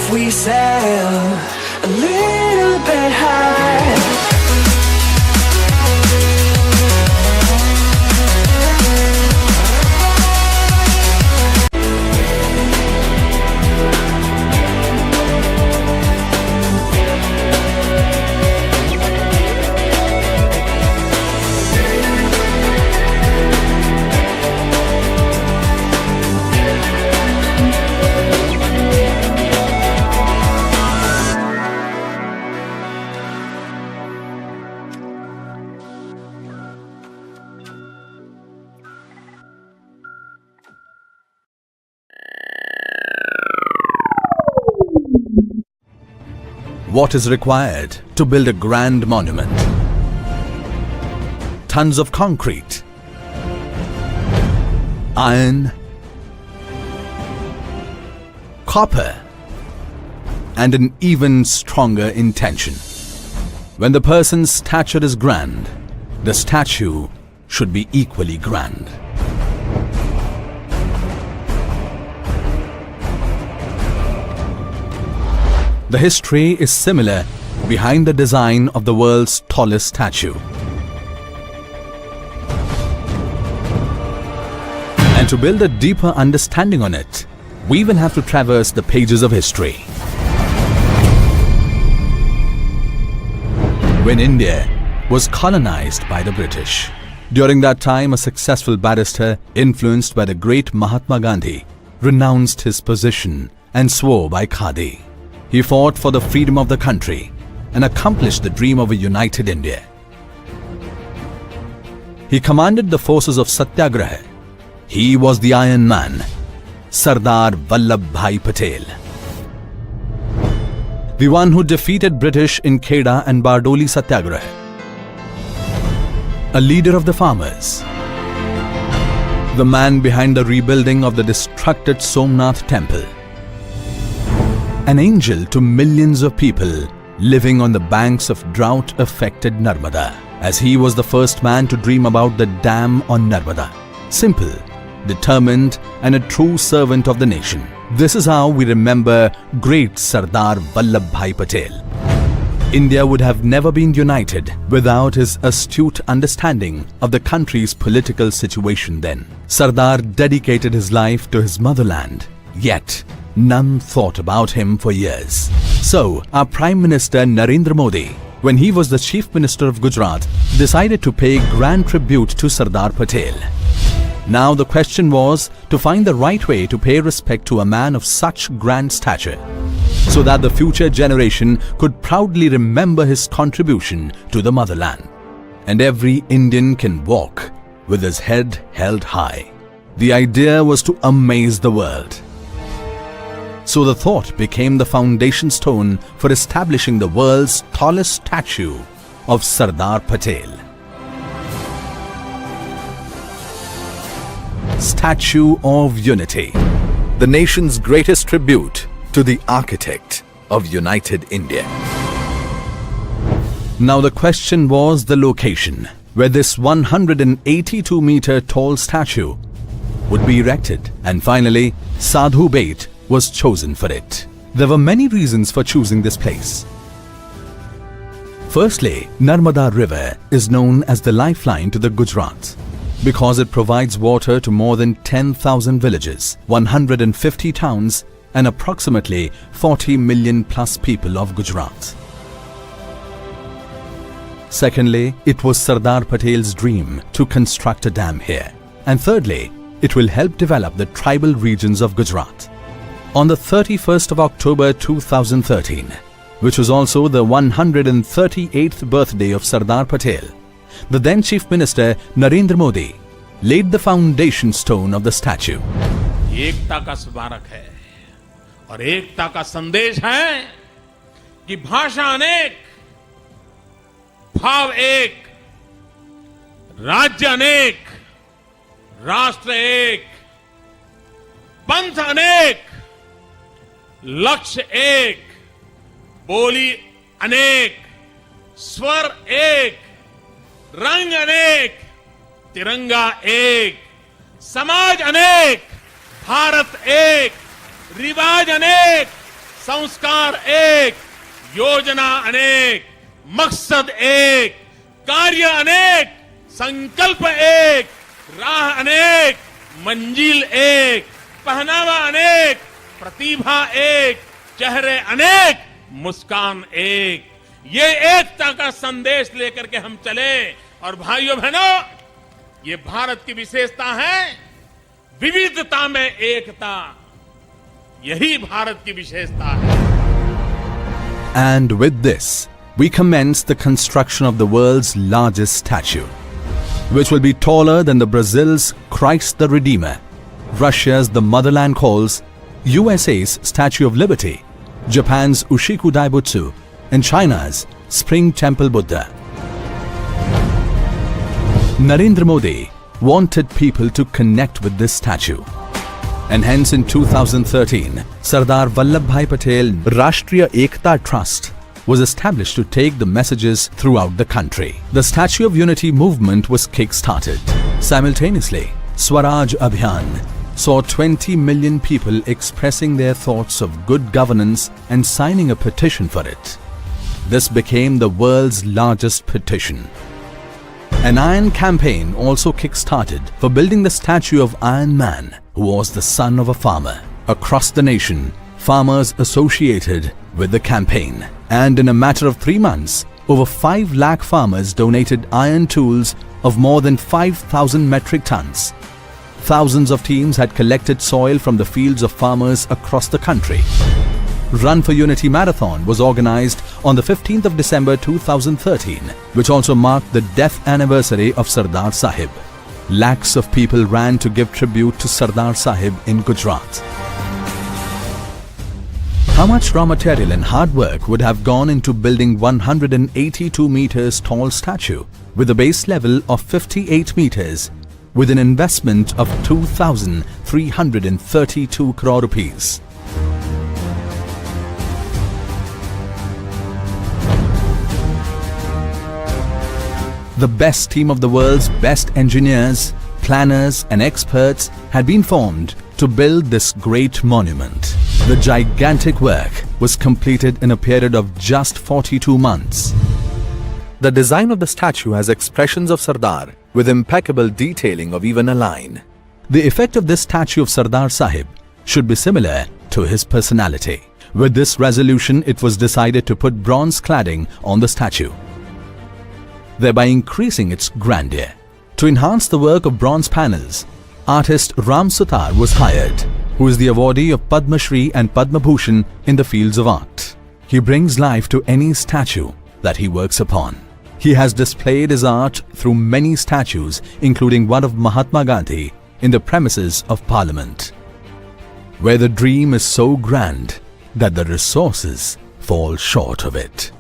if we sail a little bit high? What is required to build a grand monument? Tons of concrete, iron, copper, and an even stronger intention. When the person's stature is grand, the statue should be equally grand. The history is similar behind the design of the world's tallest statue. And to build a deeper understanding on it, we will have to traverse the pages of history. When India was colonized by the British, during that time a successful barrister influenced by the great Mahatma Gandhi renounced his position and swore by Khadi. He fought for the freedom of the country and accomplished the dream of a united India. He commanded the forces of Satyagraha. He was the Iron Man, Sardar Vallabhbhai Patel, the one who defeated British in Kheda and Bardoli Satyagraha, a leader of the farmers, the man behind the rebuilding of the destructed Somnath temple, an angel to millions of people living on the banks of drought-affected Narmada, as he was the first man to dream about the dam on Narmada. Simple, determined, and a true servant of the nation. This is how we remember great Sardar Vallabhbhai Patel. India would have never been united without his astute understanding of the country's political situation then. Sardar dedicated his life to his motherland, yet none thought about him for years. So, our Prime Minister Narendra Modi, when he was the Chief Minister of Gujarat, decided to pay grand tribute to Sardar Patel. Now the question was to find the right way to pay respect to a man of such grand stature, so that the future generation could proudly remember his contribution to the motherland. And every Indian can walk with his head held high. The idea was to amaze the world. So the thought became the foundation stone for establishing the world's tallest statue of Sardar Patel. Statue of Unity, the nation's greatest tribute to the architect of united India. Now the question was the location where this 182-meter tall statue would be erected, and finally Sadhu Bait was chosen for it. There were many reasons for choosing this place. Firstly, Narmada River is known as the lifeline to the Gujarat because it provides water to more than 10,000 villages, 150 towns and approximately 40 million plus people of Gujarat. Secondly, it was Sardar Patel's dream to construct a dam here. And thirdly, it will help develop the tribal regions of Gujarat. On the 31st of October 2013, which was also the 138th birthday of Sardar Patel, the then Chief Minister Narendra Modi laid the foundation stone of the statue. एकता का स्मारक है और एकता का संदेश है कि भाषा अनेक, भाव एक, राज्य अनेक, राष्ट्र एक, पंथ अनेक, लक्ष्य एक, बोली अनेक, स्वर एक, रंग अनेक, तिरंगा एक, समाज अनेक, भारत एक, रिवाज अनेक, संस्कार एक, योजना अनेक, मकसद एक, कार्य अनेक, संकल्प एक, राह अनेक, मंजिल एक, पहनावा अनेक, प्रतिभा एक, चेहरे अनेक, मुस्कान एक। ये एकता का संदेश लेकर के हम चले। और भाइयों बहनों, ये भारत की विशेषता है, विविधता में एकता। यही भारत की विशेषता है। And with this, we commence the construction of the world's largest statue, which will be taller than the Brazil's Christ the Redeemer, Russia's The Motherland Calls, USA's Statue of Liberty, Japan's Ushiku Daibutsu, and China's Spring Temple Buddha. Narendra Modi wanted people to connect with this statue. And hence in 2013, Sardar Vallabhbhai Patel Rashtriya Ekta Trust was established to take the messages throughout the country. The Statue of Unity movement was kick-started. Simultaneously, Swaraj Abhiyan saw 20 million people expressing their thoughts of good governance and signing a petition for it. This became the world's largest petition. An iron campaign also kick-started for building the statue of Iron Man, who was the son of a farmer. Across the nation, farmers associated with the campaign, and in a matter of 3 months, over 5 lakh farmers donated iron tools of more than 5,000 metric tons. Thousands of teams had collected soil from the fields of farmers across the country. Run for Unity Marathon was organized on the 15th of December 2013, which also marked the death anniversary of Sardar Sahib. Lakhs of people ran to give tribute to Sardar Sahib in Gujarat. How much raw material and hard work would have gone into building 182 meters tall statue with a base level of 58 meters with an investment of 2,332 crore rupees. The best team of the world's best engineers, planners and experts had been formed to build this great monument. The gigantic work was completed in a period of just 42 months. The design of the statue has expressions of Sardar with impeccable detailing of even a line. The effect of this statue of Sardar Sahib should be similar to his personality. With this resolution, it was decided to put bronze cladding on the statue, thereby increasing its grandeur. To enhance the work of bronze panels, artist Ram Sutar was hired, who is the awardee of Padma Shri and Padma Bhushan in the fields of art. He brings life to any statue that he works upon. He has displayed his art through many statues, including one of Mahatma Gandhi in the premises of Parliament, where the dream is so grand that the resources fall short of it.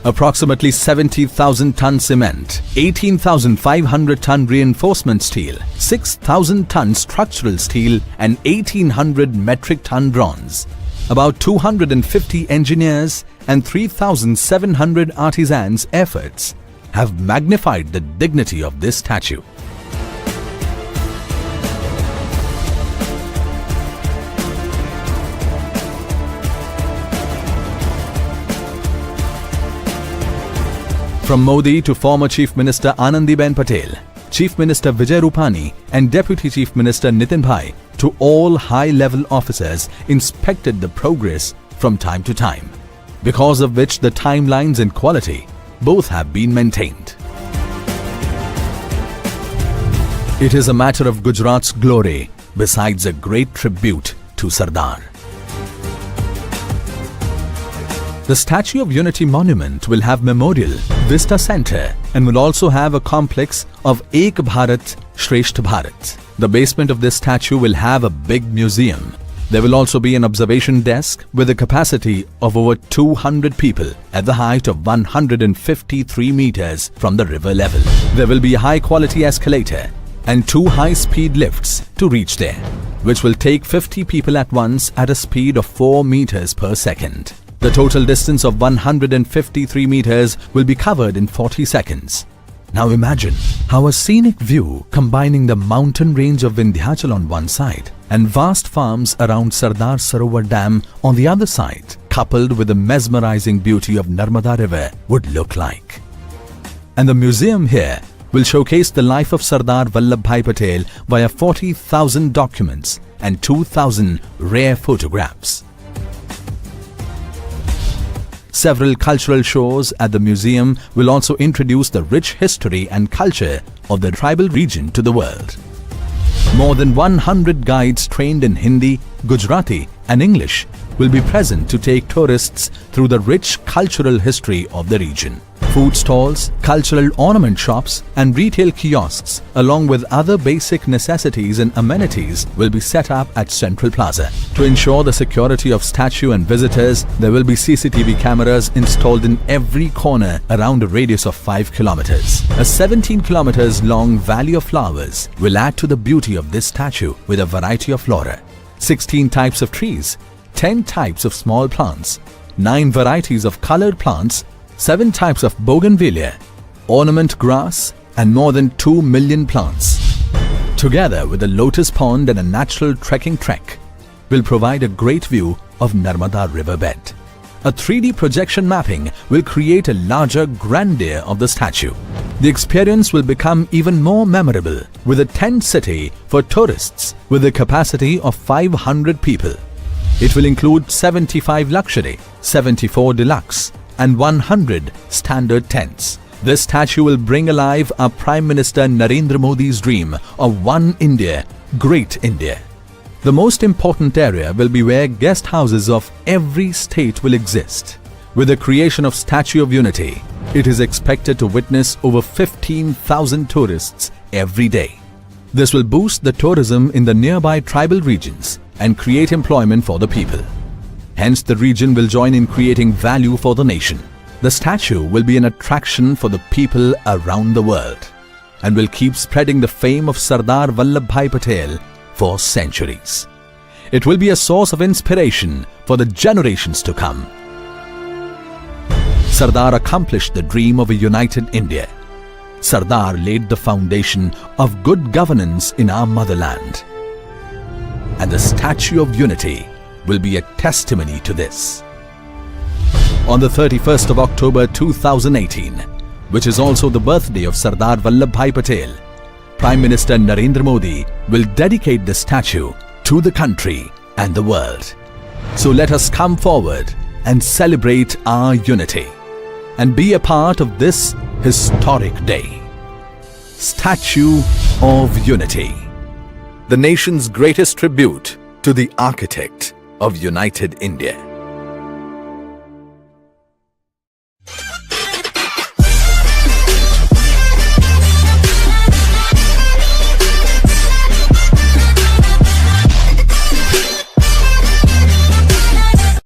Approximately 70,000 ton cement, 18,500 ton reinforcement steel, 6,000 ton structural steel and 1,800 metric ton bronze. About 250 engineers and 3,700 artisans' efforts have magnified the dignity of this statue. From Modi to former Chief Minister Anandiben Patel, Chief Minister Vijay Rupani and Deputy Chief Minister Nitin Bhai to all high-level officers inspected the progress from time to time, because of which the timelines and quality both have been maintained. It is a matter of Gujarat's glory besides a great tribute to Sardar. The Statue of Unity monument will have memorial, vista center and will also have a complex of Ek Bharat Shreshtha Bharat. The basement of this statue will have a big museum. There will also be an observation desk with a capacity of over 200 people at the height of 153 meters from the river level. There will be a high-quality escalator and 2 high-speed lifts to reach there, which will take 50 people at once at a speed of 4 meters per second. The total distance of 153 meters will be covered in 40 seconds. Now imagine how a scenic view combining the mountain range of Vindhyachal on one side and vast farms around Sardar Sarovar Dam on the other side, coupled with the mesmerizing beauty of Narmada river, would look like. And the museum here will showcase the life of Sardar Vallabhbhai Patel via 40,000 documents and 2,000 rare photographs. Several cultural shows at the museum will also introduce the rich history and culture of the tribal region to the world. More than 100 guides trained in Hindi, Gujarati and English will be present to take tourists through the rich cultural history of the region. Food stalls, cultural ornament shops and retail kiosks along with other basic necessities and amenities will be set up at Central Plaza. To ensure the security of statue and visitors, there will be CCTV cameras installed in every corner around a radius of 5 kilometers. A 17 kilometers long valley of flowers will add to the beauty of this statue with a variety of flora. 16 types of trees, 10 types of small plants, 9 varieties of colored plants, 7 types of bougainvillea, ornament grass and more than 2 million plants. Together with a lotus pond and a natural trekking trek, will provide a great view of Narmada riverbed. A 3D projection mapping will create a larger grandeur of the statue. The experience will become even more memorable with a tent city for tourists with a capacity of 500 people. It will include 75 luxury, 74 deluxe and 100 standard tents. This statue will bring alive our Prime Minister Narendra Modi's dream of One India, Great India. The most important area will be where guest houses of every state will exist. With the creation of Statue of Unity, it is expected to witness over 15,000 tourists every day. This will boost the tourism in the nearby tribal regions and create employment for the people. Hence, the region will join in creating value for the nation. The statue will be an attraction for the people around the world and will keep spreading the fame of Sardar Vallabhbhai Patel for centuries. It will be a source of inspiration for the generations to come. Sardar accomplished the dream of a united India. Sardar laid the foundation of good governance in our motherland. And the Statue of Unity will be a testimony to this. On the 31st of October 2018, which is also the birthday of Sardar Vallabhbhai Patel, Prime Minister Narendra Modi will dedicate the statue to the country and the world. So let us come forward and celebrate our unity and be a part of this historic day. Statue of Unity, the nation's greatest tribute to the architect of United India.